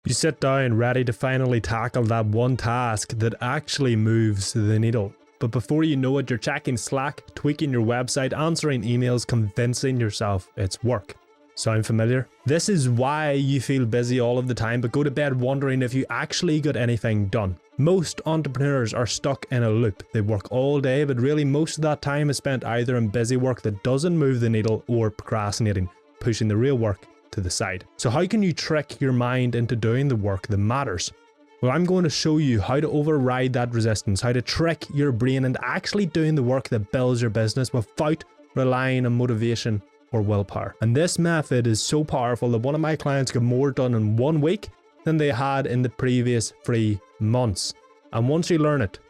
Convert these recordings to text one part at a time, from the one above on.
You sit down ready to finally tackle that one task that actually moves the needle. But before you know it, you're checking Slack, tweaking your website, answering emails, convincing yourself it's work. Sound familiar? This is why you feel busy all of the time but go to bed wondering if you actually got anything done. Most entrepreneurs are stuck in a loop. They work all day, but really most of that time is spent either in busy work that doesn't move the needle or procrastinating, pushing the real work to the side. So how can you trick your mind into doing the work that matters? Well, I'm going to show you how to override that resistance, how to trick your brain into actually doing the work that builds your business without relying on motivation or willpower. And this method is so powerful that one of my clients got more done in 1 week than they had in the previous 3 months. And once you learn it,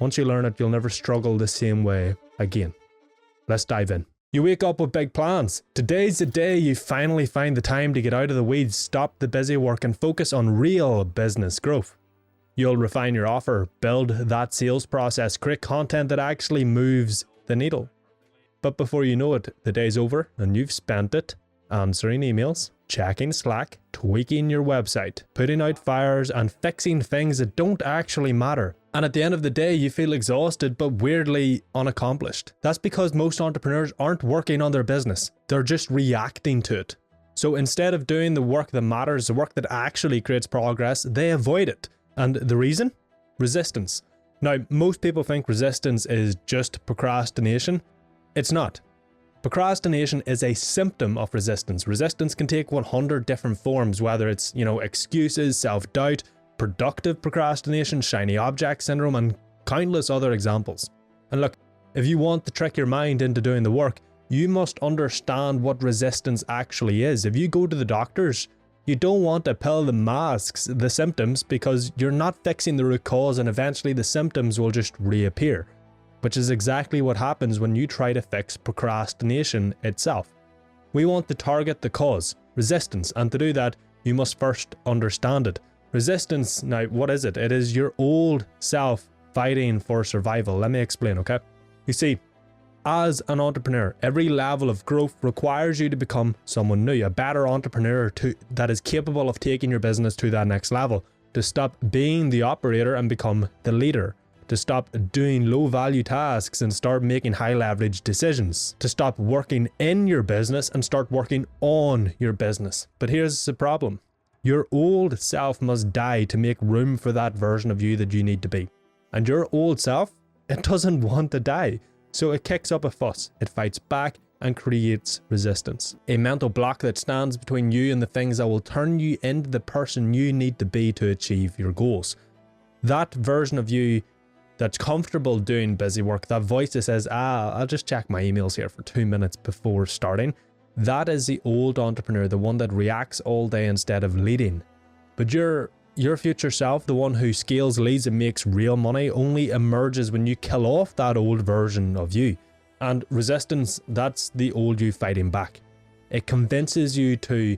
you'll never struggle the same way again. Let's dive in. You wake up with big plans. Today's the day you finally find the time to get out of the weeds, stop the busy work and focus on real business growth. You'll refine your offer, build that sales process, create content that actually moves the needle. But before you know it, the day's over and you've spent it answering emails, checking Slack, tweaking your website, putting out fires and fixing things that don't actually matter. And at the end of the day, you feel exhausted but weirdly unaccomplished. That's because most entrepreneurs aren't working on their business. They're just reacting to it. So instead of doing the work that matters, the work that actually creates progress, they avoid it. And the reason? Resistance. Now, most people think resistance is just procrastination. It's not. Procrastination is a symptom of resistance. Resistance can take 100 different forms, whether it's, excuses, self-doubt, productive procrastination, shiny object syndrome, and countless other examples. And look, if you want to trick your mind into doing the work, you must understand what resistance actually is. If you go to the doctors, you don't want a pill that masks the symptoms because you're not fixing the root cause and eventually the symptoms will just reappear. Which is exactly what happens when you try to fix procrastination itself. We want to target the cause, resistance, and to do that, you must first understand it. Resistance, now what is it? It is your old self fighting for survival. Let me explain, okay? You see, as an entrepreneur, every level of growth requires you to become someone new, a better entrepreneur that is capable of taking your business to that next level, to stop being the operator and become the leader. To stop doing low value tasks and start making high leverage decisions, to stop working in your business and start working on your business. But here's the problem. Your old self must die to make room for that version of you that you need to be. And your old self, it doesn't want to die. So it kicks up a fuss, it fights back and creates resistance. A mental block that stands between you and the things that will turn you into the person you need to be to achieve your goals. That version of you that's comfortable doing busy work, that voice that says, I'll just check my emails here for 2 minutes before starting. That is the old entrepreneur, the one that reacts all day instead of leading. But your future self, the one who scales, leads and makes real money, only emerges when you kill off that old version of you. And resistance, that's the old you fighting back. It convinces you to,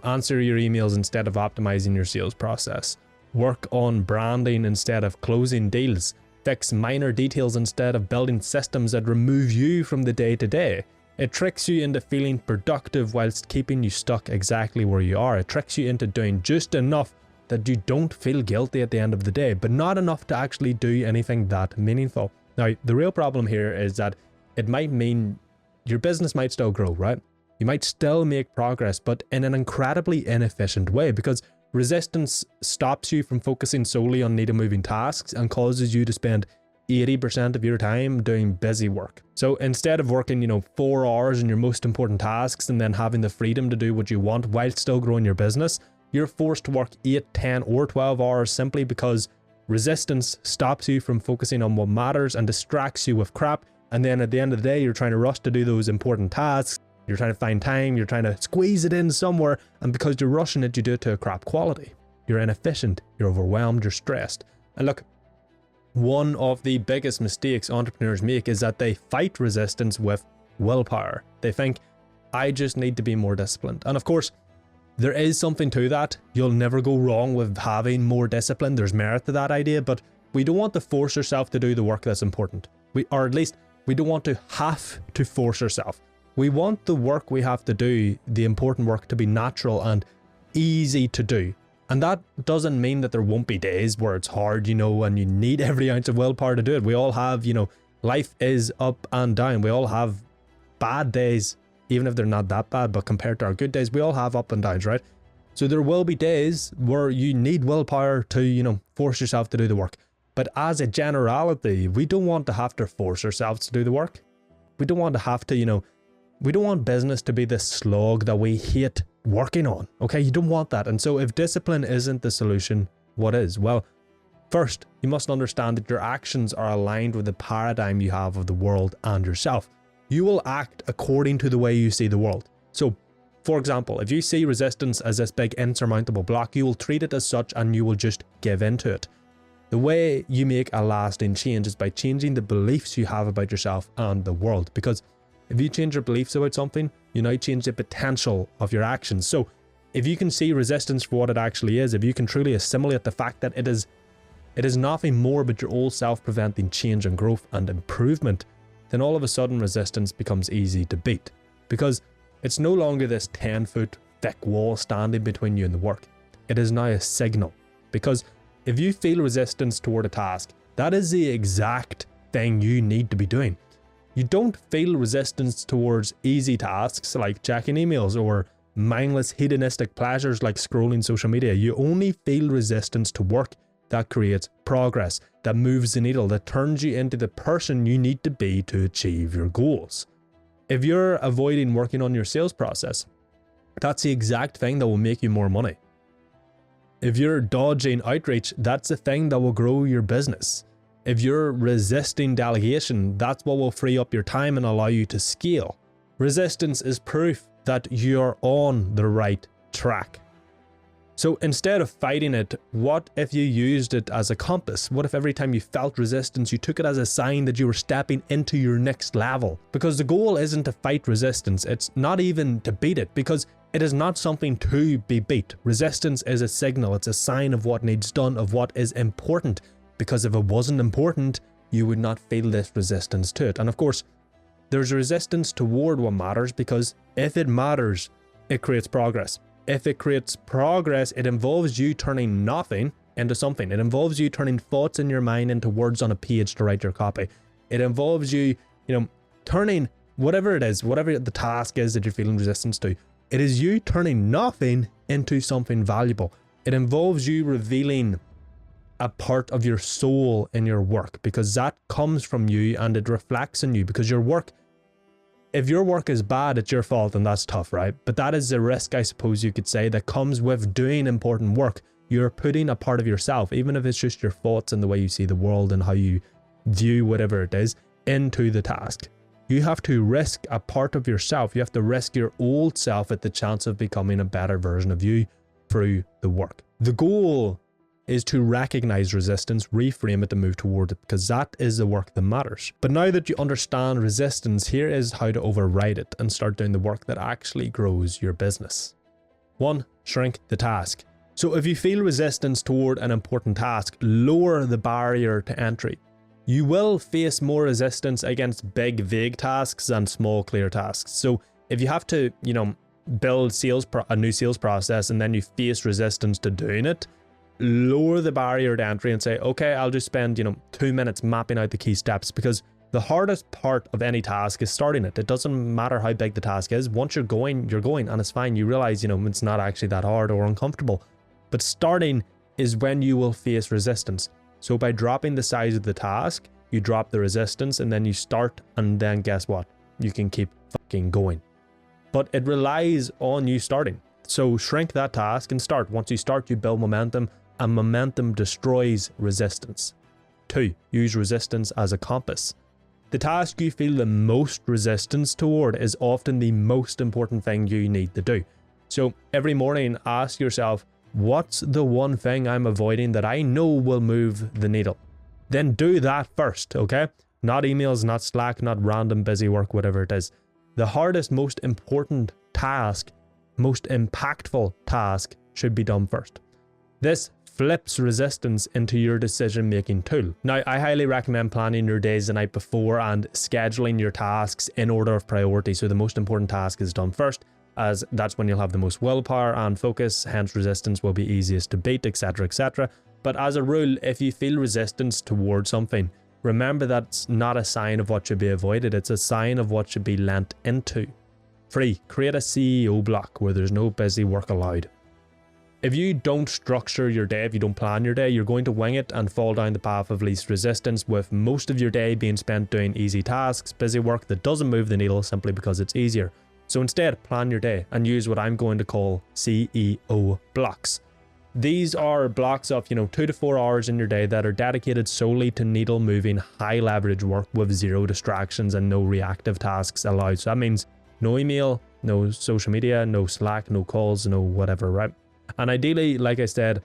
answer your emails instead of optimizing your sales process. Work on branding instead of closing deals. Fix minor details instead of building systems that remove you from the day-to-day. It tricks you into feeling productive whilst keeping you stuck exactly where you are. It tricks you into doing just enough that you don't feel guilty at the end of the day, but not enough to actually do anything that meaningful. Now, the real problem here is that it might mean your business might still grow, right? You might still make progress, but in an incredibly inefficient way because resistance stops you from focusing solely on needle-moving tasks and causes you to spend 80% of your time doing busy work. So instead of working, 4 hours on your most important tasks and then having the freedom to do what you want while still growing your business, you're forced to work 8, 10, or 12 hours simply because resistance stops you from focusing on what matters and distracts you with crap. And then at the end of the day, you're trying to rush to do those important tasks. You're trying to find time, you're trying to squeeze it in somewhere, and because you're rushing it, you do it to a crap quality. You're inefficient, you're overwhelmed, you're stressed. And look, one of the biggest mistakes entrepreneurs make is that they fight resistance with willpower. They think, I just need to be more disciplined. And of course, there is something to that. You'll never go wrong with having more discipline. There's merit to that idea, but we don't want to force yourself to do the work that's important. Or at least, we don't want to have to force yourself. We want the work we have to do, the important work, to be natural and easy to do. And that doesn't mean that there won't be days where it's hard, and you need every ounce of willpower to do it. We all have, life is up and down. We all have bad days, even if they're not that bad, but compared to our good days, we all have up and downs, right? So there will be days where you need willpower to, force yourself to do the work. But as a generality, we don't want to have to force ourselves to do the work. We don't want to have to, we don't want business to be this slog that we hate working on. Okay, you don't want that. And so if discipline isn't the solution, what is? Well, first, you must understand that your actions are aligned with the paradigm you have of the world and yourself. You will act according to the way you see the world. So, for example, if you see resistance as this big insurmountable block, you will treat it as such and you will just give into it. The way you make a lasting change is by changing the beliefs you have about yourself and the world. Because if you change your beliefs about something, you now change the potential of your actions. So if you can see resistance for what it actually is, if you can truly assimilate the fact that it is nothing more but your old self preventing change and growth and improvement, then all of a sudden resistance becomes easy to beat. Because it's no longer this 10-foot thick wall standing between you and the work. It is now a signal. Because if you feel resistance toward a task, that is the exact thing you need to be doing. You don't feel resistance towards easy tasks like checking emails or mindless hedonistic pleasures like scrolling social media. You only feel resistance to work that creates progress, that moves the needle, that turns you into the person you need to be to achieve your goals. If you're avoiding working on your sales process, that's the exact thing that will make you more money. If you're dodging outreach, that's the thing that will grow your business. If you're resisting delegation, that's what will free up your time and allow you to scale. Resistance is proof that you're on the right track. So instead of fighting it, what if you used it as a compass? What if every time you felt resistance, you took it as a sign that you were stepping into your next level? Because the goal isn't to fight resistance. It's not even to beat it, because it is not something to be beat. Resistance is a signal. It's a sign of what needs done, of what is important. Because if it wasn't important, you would not feel this resistance to it. And of course, there's resistance toward what matters, because if it matters, it creates progress. If it creates progress, it involves you turning nothing into something. It involves you turning thoughts in your mind into words on a page to write your copy. It involves you, turning whatever it is, whatever the task is that you're feeling resistance to, it is you turning nothing into something valuable. It involves you revealing a part of your soul in your work, because that comes from you and it reflects on you. Because your work, if your work is bad, it's your fault, and that's tough, right? But that is the risk, I suppose you could say, that comes with doing important work. You're putting a part of yourself, even if it's just your thoughts and the way you see the world and how you view whatever it is, into the task. You have to risk a part of yourself. You have to risk your old self at the chance of becoming a better version of you through the work. The goal is to recognize resistance, reframe it, and move toward it, because that is the work that matters. But now that you understand resistance, here is how to override it and start doing the work that actually grows your business. 1. Shrink the task. So if you feel resistance toward an important task, lower the barrier to entry. You will face more resistance against big, vague tasks than small, clear tasks. So if you have to, build a new sales process and then you face resistance to doing it, lower the barrier to entry and say, okay, I'll just spend 2 minutes mapping out the key steps, because the hardest part of any task is starting it. It doesn't matter how big the task is. Once you're going and it's fine. You realize it's not actually that hard or uncomfortable, but starting is when you will face resistance. So by dropping the size of the task, you drop the resistance, and then you start, and then guess what, you can keep fucking going. But it relies on you starting. So shrink that task and start. Once you start, you build momentum, and momentum destroys resistance. 2. Use resistance as a compass. The task you feel the most resistance toward is often the most important thing you need to do. So every morning, ask yourself, what's the one thing I'm avoiding that I know will move the needle? Then do that first, okay? Not emails, not Slack, not random busy work, whatever it is. The hardest, most important task, most impactful task should be done first. This flips resistance into your decision-making tool. Now, I highly recommend planning your days the night before and scheduling your tasks in order of priority. So the most important task is done first, as that's when you'll have the most willpower and focus, hence resistance will be easiest to beat, etc, etc. But as a rule, if you feel resistance towards something, remember that's not a sign of what should be avoided, it's a sign of what should be lent into. 3. Create a CEO block where there's no busy work allowed. If you don't structure your day, if you don't plan your day, you're going to wing it and fall down the path of least resistance, with most of your day being spent doing easy tasks, busy work that doesn't move the needle simply because it's easier. So instead, plan your day and use what I'm going to call CEO blocks. These are blocks of 2 to 4 hours in your day that are dedicated solely to needle moving, high leverage work with zero distractions and no reactive tasks allowed. So that means no email, no social media, no Slack, no calls, no whatever, right? And ideally, like I said,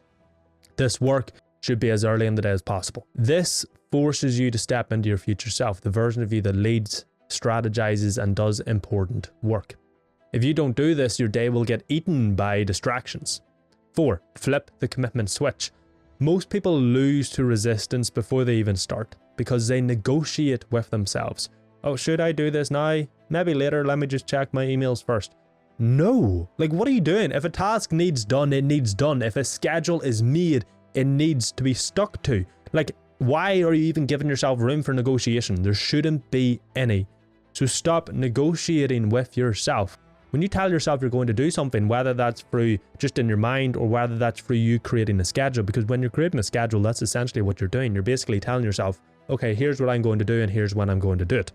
this work should be as early in the day as possible. This forces you to step into your future self, the version of you that leads, strategizes, and does important work. If you don't do this, your day will get eaten by distractions. 4. Flip the commitment switch. Most people lose to resistance before they even start because they negotiate with themselves. Oh, should I do this now? Maybe later, let me just check my emails first. No, like what are you doing? If a task needs done, it needs done. If a schedule is made, it needs to be stuck to. Like, why are you even giving yourself room for negotiation? There shouldn't be any. So stop negotiating with yourself. When you tell yourself you're going to do something, whether that's through just in your mind or whether that's through you creating a schedule, because when you're creating a schedule, that's essentially what you're doing. You're basically telling yourself, okay, here's what I'm going to do and here's when I'm going to do it.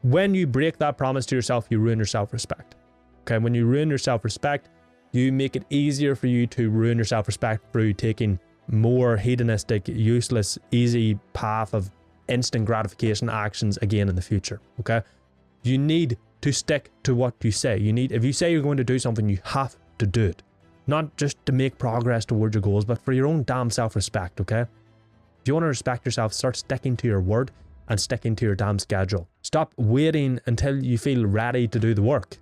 When you break that promise to yourself, you ruin your self-respect. Okay, when you ruin your self-respect, you make it easier for you to ruin your self-respect through taking more hedonistic, useless, easy path of instant gratification actions again in the future. Okay, you need to stick to what you say. If you say you're going to do something, you have to do it. Not just to make progress towards your goals, but for your own damn self-respect, okay? If you want to respect yourself, start sticking to your word and sticking to your damn schedule. Stop waiting until you feel ready to do the work.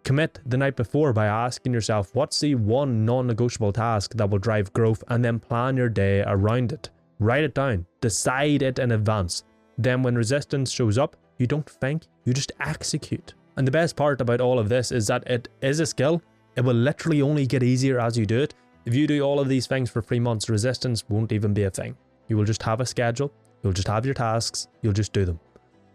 Commit the night before by asking yourself, what's the one non-negotiable task that will drive growth, and then plan your day around it. Write it down. Decide it in advance. Then when resistance shows up, you don't think, you just execute. And the best part about all of this is that it is a skill. It will literally only get easier as you do it. If you do all of these things for 3 months, resistance won't even be a thing. You will just have a schedule. You'll just have your tasks. You'll just do them.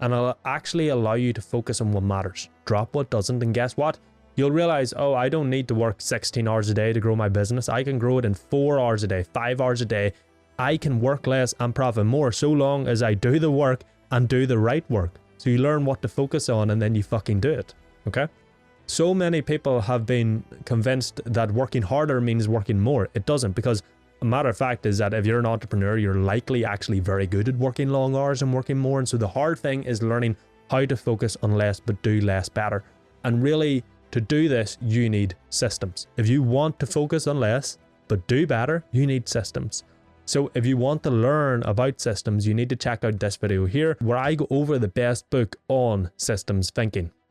And it'll actually allow you to focus on what matters. Drop what doesn't, and guess what? You'll realize, oh, I don't need to work 16 hours a day to grow my business. I can grow it in 4 hours a day, 5 hours a day. I can work less and profit more so long as I do the work and do the right work. So you learn what to focus on and then you fucking do it, okay? So many people have been convinced that working harder means working more. It doesn't, because a matter of fact is that if you're an entrepreneur, you're likely actually very good at working long hours and working more. And so the hard thing is learning how to focus on less but do less better. And really, to do this, you need systems. If you want to focus on less but do better, you need systems. So if you want to learn about systems, you need to check out this video here where I go over the best book on systems thinking.